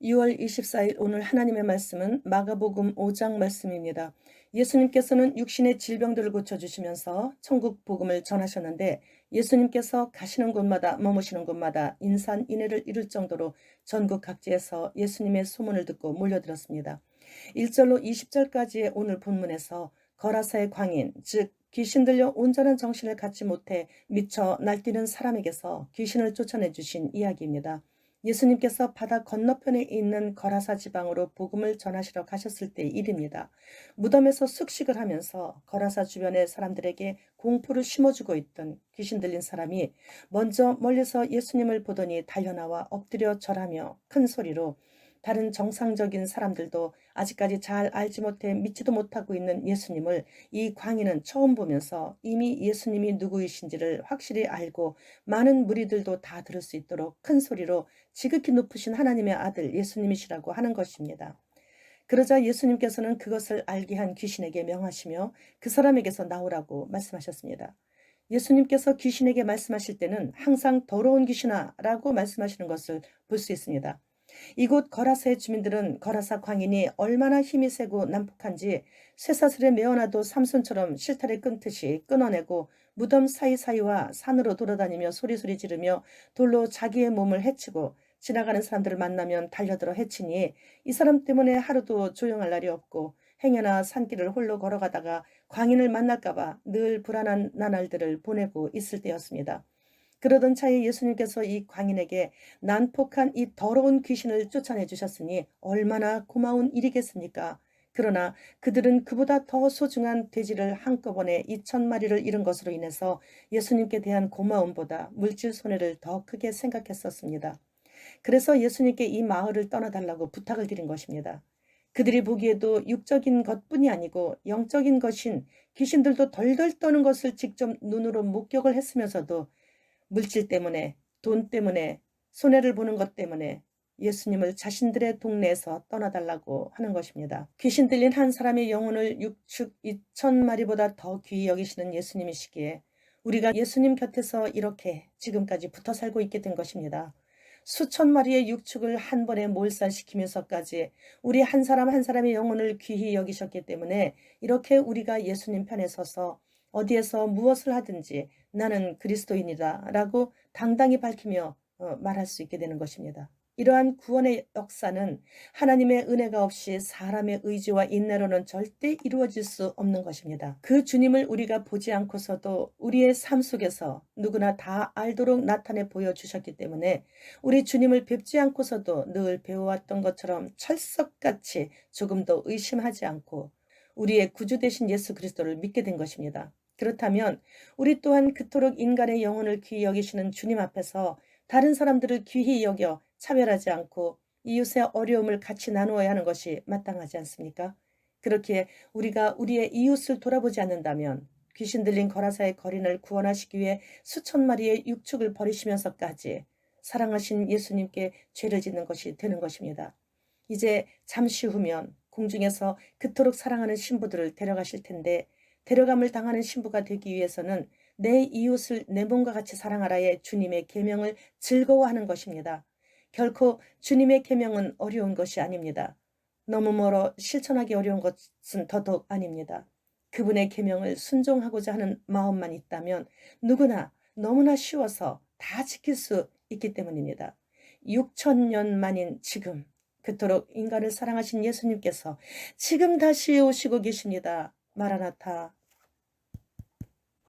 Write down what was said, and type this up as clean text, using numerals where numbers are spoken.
2월 24일 오늘 하나님의 말씀은 마가복음 5장 말씀입니다. 예수님께서는 육신의 질병들을 고쳐주시면서 천국 복음을 전하셨는데 예수님께서 가시는 곳마다 머무시는 곳마다 인산인해를 이룰 정도로 전국 각지에서 예수님의 소문을 듣고 몰려들었습니다. 1절로 20절까지의 오늘 본문에서 거라사의 광인, 즉 귀신 들려 온전한 정신을 갖지 못해 미쳐 날뛰는 사람에게서 귀신을 쫓아내 주신 이야기입니다. 예수님께서 바다 건너편에 있는 거라사 지방으로 복음을 전하시러 가셨을 때의 일입니다. 무덤에서 숙식을 하면서 거라사 주변의 사람들에게 공포를 심어주고 있던 귀신 들린 사람이 먼저 멀리서 예수님을 보더니 달려나와 엎드려 절하며 큰 소리로 다른 정상적인 사람들도 아직까지 잘 알지 못해 믿지도 못하고 있는 예수님을 이 광인은 처음 보면서 이미 예수님이 누구이신지를 확실히 알고 많은 무리들도 다 들을 수 있도록 큰 소리로 지극히 높으신 하나님의 아들 예수님이시라고 하는 것입니다. 그러자 예수님께서는 그것을 알게 한 귀신에게 명하시며 그 사람에게서 나오라고 말씀하셨습니다. 예수님께서 귀신에게 말씀하실 때는 항상 더러운 귀신아 라고 말씀하시는 것을 볼 수 있습니다. 이곳 거라사의 주민들은 거라사 광인이 얼마나 힘이 세고 난폭한지 쇠사슬에 메어놔도 삼손처럼 실타래 끊듯이 끊어내고 무덤 사이사이와 산으로 돌아다니며 소리소리 지르며 돌로 자기의 몸을 해치고 지나가는 사람들을 만나면 달려들어 해치니 이 사람 때문에 하루도 조용할 날이 없고 행여나 산길을 홀로 걸어가다가 광인을 만날까봐 늘 불안한 나날들을 보내고 있을 때였습니다. 그러던 차에 예수님께서 이 광인에게 난폭한 이 더러운 귀신을 쫓아내 주셨으니 얼마나 고마운 일이겠습니까? 그러나 그들은 그보다 더 소중한 돼지를 한꺼번에 2,000마리를 잃은 것으로 인해서 예수님께 대한 고마움보다 물질 손해를 더 크게 생각했었습니다. 그래서 예수님께 이 마을을 떠나달라고 부탁을 드린 것입니다. 그들이 보기에도 육적인 것뿐이 아니고 영적인 것인 귀신들도 덜덜 떠는 것을 직접 눈으로 목격을 했으면서도 물질 때문에, 돈 때문에, 손해를 보는 것 때문에 예수님을 자신들의 동네에서 떠나달라고 하는 것입니다. 귀신 들린 한 사람의 영혼을 육축 2,000마리보다 더 귀히 여기시는 예수님이시기에 우리가 예수님 곁에서 이렇게 지금까지 붙어 살고 있게 된 것입니다. 수천 마리의 육축을 한 번에 몰살시키면서까지 우리 한 사람 한 사람의 영혼을 귀히 여기셨기 때문에 이렇게 우리가 예수님 편에 서서 어디에서 무엇을 하든지 나는 그리스도인이다 라고 당당히 밝히며 말할 수 있게 되는 것입니다. 이러한 구원의 역사는 하나님의 은혜가 없이 사람의 의지와 인내로는 절대 이루어질 수 없는 것입니다. 그 주님을 우리가 보지 않고서도 우리의 삶 속에서 누구나 다 알도록 나타내 보여주셨기 때문에 우리 주님을 뵙지 않고서도 늘 배워왔던 것처럼 철석같이 조금도 의심하지 않고 우리의 구주 되신 예수 그리스도를 믿게 된 것입니다. 그렇다면 우리 또한 그토록 인간의 영혼을 귀히 여기시는 주님 앞에서 다른 사람들을 귀히 여겨 차별하지 않고 이웃의 어려움을 같이 나누어야 하는 것이 마땅하지 않습니까? 그렇게 우리가 우리의 이웃을 돌아보지 않는다면 귀신 들린 거라사의 거린을 구원하시기 위해 수천 마리의 육축을 버리시면서까지 사랑하신 예수님께 죄를 짓는 것이 되는 것입니다. 이제 잠시 후면 공중에서 그토록 사랑하는 신부들을 데려가실 텐데 데려감을 당하는 신부가 되기 위해서는 내 이웃을 내 몸과 같이 사랑하라의 주님의 계명을 즐거워하는 것입니다. 결코 주님의 계명은 어려운 것이 아닙니다. 너무 멀어 실천하기 어려운 것은 더더욱 아닙니다. 그분의 계명을 순종하고자 하는 마음만 있다면 누구나 너무나 쉬워서 다 지킬 수 있기 때문입니다. 6,000년 만인 지금 그토록 인간을 사랑하신 예수님께서 지금 다시 오시고 계십니다. 마라나타